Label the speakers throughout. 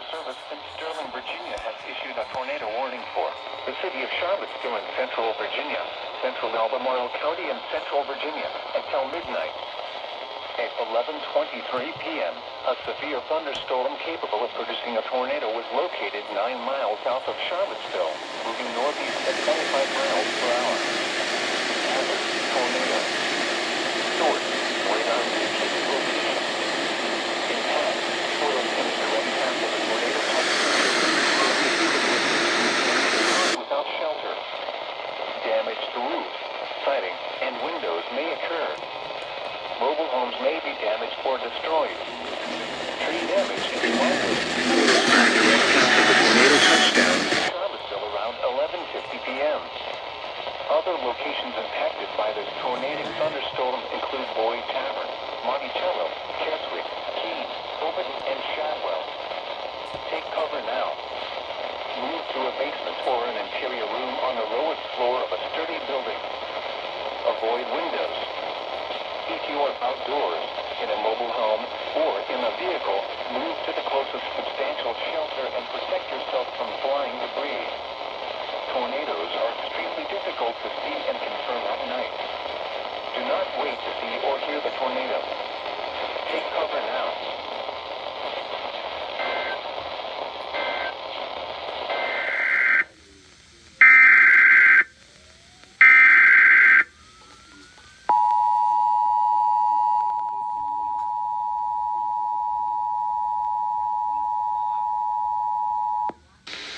Speaker 1: Service in Sterling, Virginia has issued a tornado warning for the city of Charlottesville in central Virginia, central Albemarle County in central Virginia until midnight. At 11:23 p.m., a severe thunderstorm capable of producing a tornado was located 9 miles south of Charlottesville, moving northeast at 25 miles per hour. Hazard: tornado. Source: radar indicated location. Impact: photos in the direct path of the tornado without shelter. Damage to roofs, siding, and windows may occur. Mobile homes may be damaged or destroyed. Tree damage is likely. Tornado touchdown. Charlottesville around 11:50 p.m. Other locations impacted by this tornadic thunderstorm include Boyd Tavern, Monticello, Keswick, Keene, Overton, and Shadwell. Take cover now. Move to a basement or an interior room on the lowest floor of a sturdy building. Avoid windows. If you are outdoors, in a mobile home, or in a vehicle, move to the closest substantial shelter and protect yourself from flying debris. Tornadoes are extremely difficult to see and confirm at night. Do not wait to see or hear the tornado. Take cover now.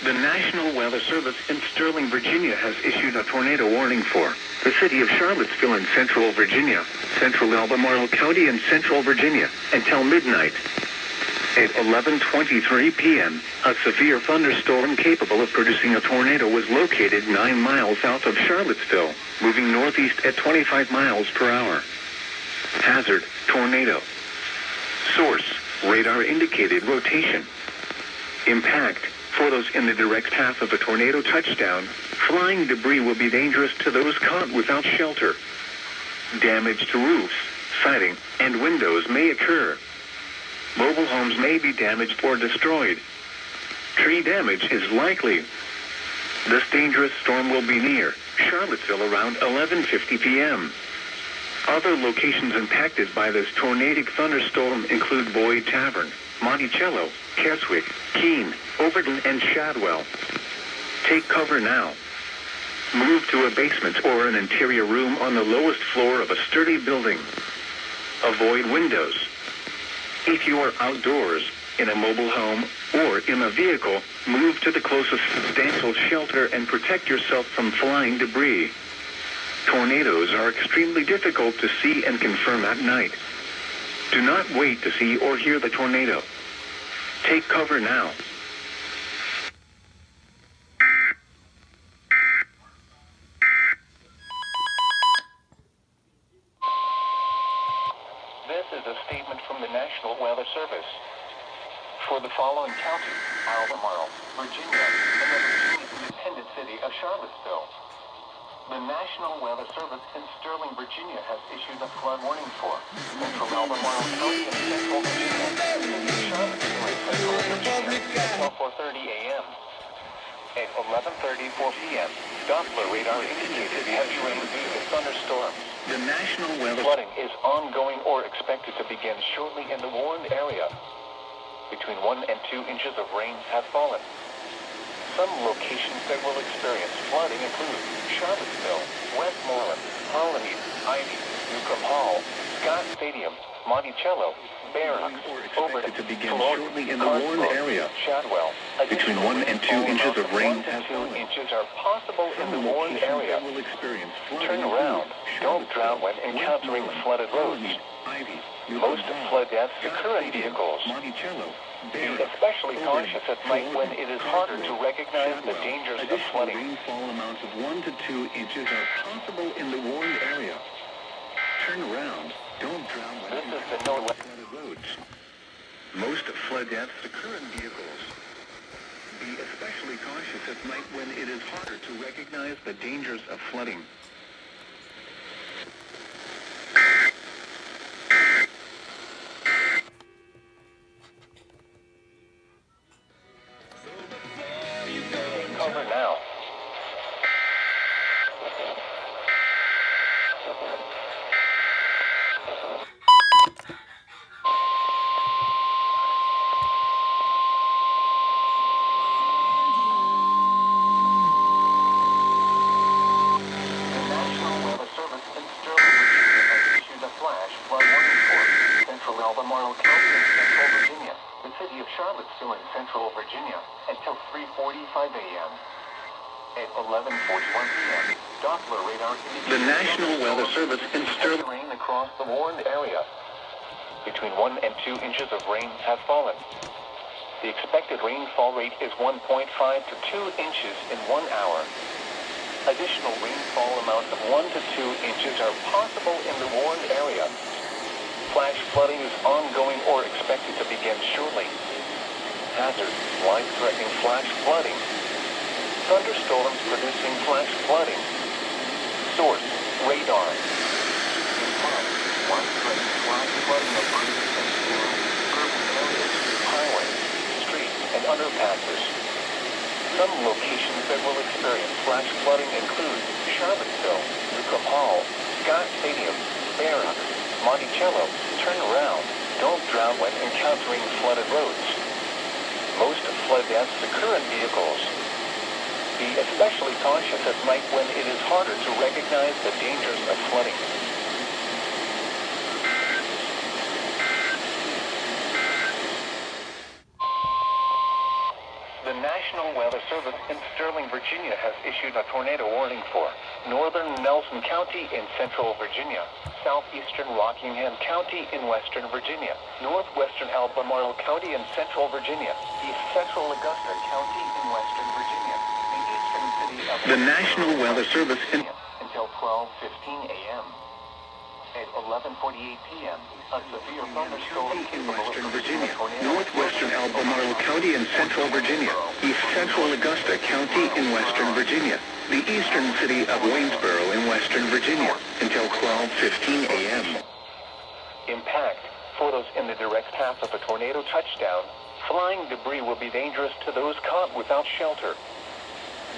Speaker 1: The National Weather Service in Sterling, Virginia has issued a tornado warning for the city of Charlottesville in central Virginia, central Albemarle County in central Virginia until midnight. At 11:23 p.m., a severe thunderstorm capable of producing a tornado was located 9 miles south of Charlottesville, moving northeast at 25 miles per hour. Hazard: tornado. Source: radar indicated rotation. Impact: photos in the direct path of a tornado touchdown. Flying debris will be dangerous to those caught without shelter. Damage to roofs, siding, and windows may occur. Mobile homes may be damaged or destroyed. Tree damage is likely. This dangerous storm will be near Charlottesville around 11:50 p.m. Other locations impacted by this tornadic thunderstorm include Boyd Tavern, Monticello, Keswick, Keene, Overton, and Shadwell. Take cover now. Move to a basement or an interior room on the lowest floor of a sturdy building. Avoid windows. If you are outdoors, in a mobile home, or in a vehicle, move to the closest substantial shelter and protect yourself from flying debris. Tornadoes are extremely difficult to see and confirm at night. Do not wait to see or hear the tornado. Take cover now. This is a statement from the National Weather Service. For the following counties: Albemarle, Virginia, and the Virginia independent city of Charlottesville. The National Weather Service in Sterling, Virginia has issued a flood warning for central Albemarle County and central Virginia, Charlottesville and central Virginia until 4:30 a.m. At 11:34 p.m., Doppler radar indicated heavy rain due to thunderstorms. The National Weather flooding is ongoing or expected to begin shortly in the warned area. Between 1 and 2 inches of rain have fallen. Some locations that will experience flooding include Charlottesville, Westmoreland, Hollymead, Ivy, Newcomb Hall, Scott Stadium, Monticello, Barracks, Overton, to begin shortly in the warned area. Shadwell. Between 1 and 2 inches of rain have fallen. 2 inches are possible in the warned area. Turn around. Don't drown when encountering flooded roads. Most flood deaths occur in vehicles. Be especially cautious at night when it is harder to recognize the dangers of flooding. Rainfall amounts of 1 to 2 inches are possible in the warned area. Turn around. Don't drown when encountering flooded roads. Most flood deaths occur in vehicles. Be especially cautious at night when it is harder to recognize the dangers of flooding. cover now. Charlottesville in central Virginia until 3:45 a.m. At 11:41 p.m., Doppler radar indicates the National Weather Service in Sterling rain across the warned area. Between 1 and 2 inches of rain have fallen. The expected rainfall rate is 1.5 to 2 inches in 1 hour. Additional rainfall amounts of 1 to 2 inches are possible in the warned area. Flash flooding is ongoing or expected to begin shortly. Hazard, life-threatening flash flooding. Thunderstorms producing flash flooding. Source, radar. Impact, life-threatening flash flooding of creeks and schools, urban areas, highways, streets, and underpasses. Some locations that will experience flash flooding include Charlottesville, Newcomb Hall, Scott Stadium, Barra, Monticello. Turn around. Don't drown when encountering flooded roads. Most flood deaths occur in vehicles. Be especially cautious at night when it is harder to recognize the dangers of flooding. The National Weather Service in Sterling, Virginia has issued a tornado warning for northern Nelson County in central Virginia, southeastern Rockingham County in western Virginia, northwestern Albemarle County in central Virginia, east central Augusta County in western Virginia, the eastern city of the National Weather Service in until 12:15 a.m. At 11:48 p.m., a severe thunderstorm in western Virginia, northwestern Albemarle County in central Virginia, east central Augusta County in western Virginia, the eastern city of Waynesboro in western Virginia, until 12:15 a.m. Impact. Photos in the direct path of a tornado touchdown. Flying debris will be dangerous to those caught without shelter.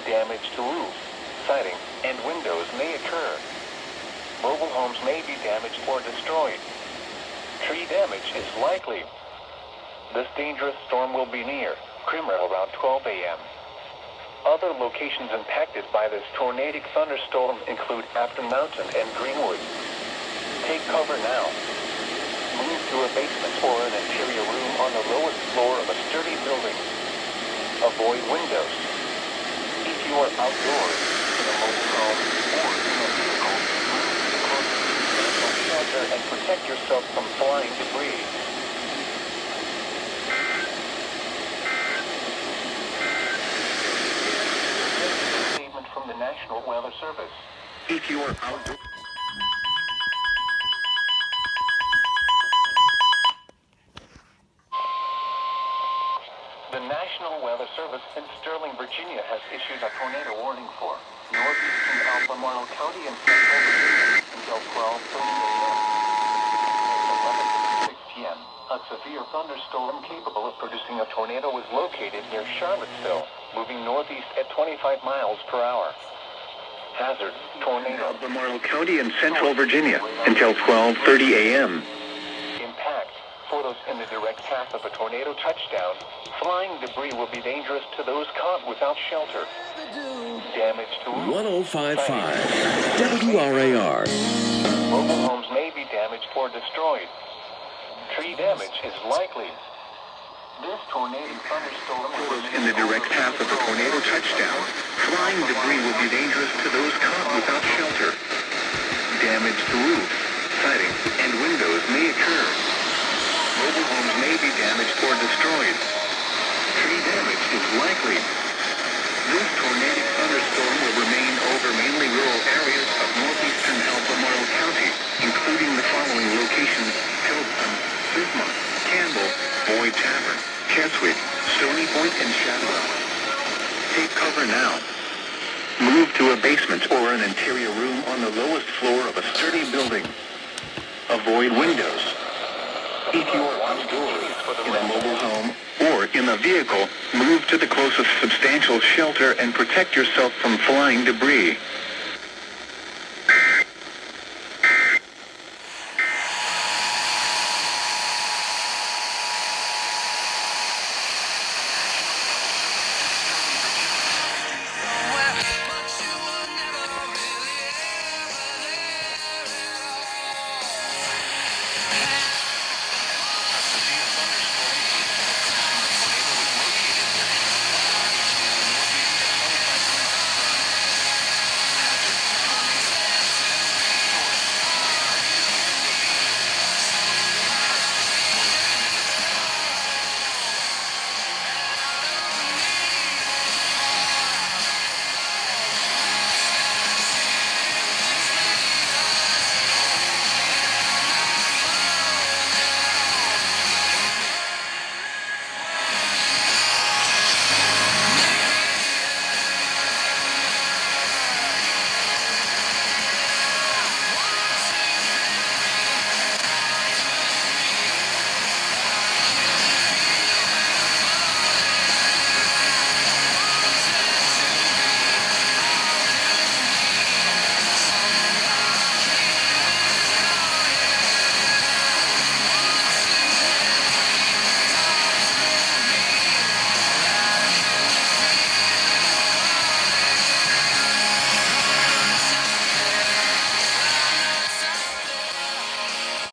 Speaker 1: Damage to roofs, siding, and windows may occur. Mobile homes may be damaged or destroyed. Tree damage is likely. This dangerous storm will be near Crimmer around 12 a.m. Other locations impacted by this tornadic thunderstorm include Afton Mountain and Greenwood. Take cover now. Move to a basement or an interior room on the lowest floor of a sturdy building. Avoid windows. If you are outdoors, in a mobile home, or in a vehicle, move to the closest shelter and protect yourself from flying debris. Statement from the National Weather Service. If you are outdoors. The National Weather Service in Sterling, Virginia has issued a tornado warning for northeastern Albemarle County and central Virginia until 12:30 a.m. At 11:56 p.m., a severe thunderstorm capable of producing a tornado was located near Charlottesville, moving northeast at 25 miles per hour. Hazard, tornado. Albemarle County and central Virginia until 12:30 a.m. Impact. Photos in the direct path of a tornado touchdown. Flying debris will be dangerous to those caught without shelter. Damage to
Speaker 2: 105.5 WRAR.
Speaker 1: Mobile homes may be damaged or destroyed. Tree damage is likely. This tornadic thunderstorm was in the direct path of a tornado touchdown. Flying debris will be dangerous to those caught without shelter. Damage to roofs, siding, and windows may occur. Mobile homes may be damaged or destroyed. Tree damage is likely. This tornadic thunderstorm will remain over mainly rural areas of northeastern Albemarle County, including the following locations: Hillston, Bismarck, Campbell, Boyd Tavern, Keswick, Stony Point, and Shadwell. Take cover now. Move to a basement or an interior room on the lowest floor of a sturdy building. Avoid windows. If you are outdoors, in a mobile home, or in a vehicle, move to the closest substantial shelter and protect yourself from flying debris.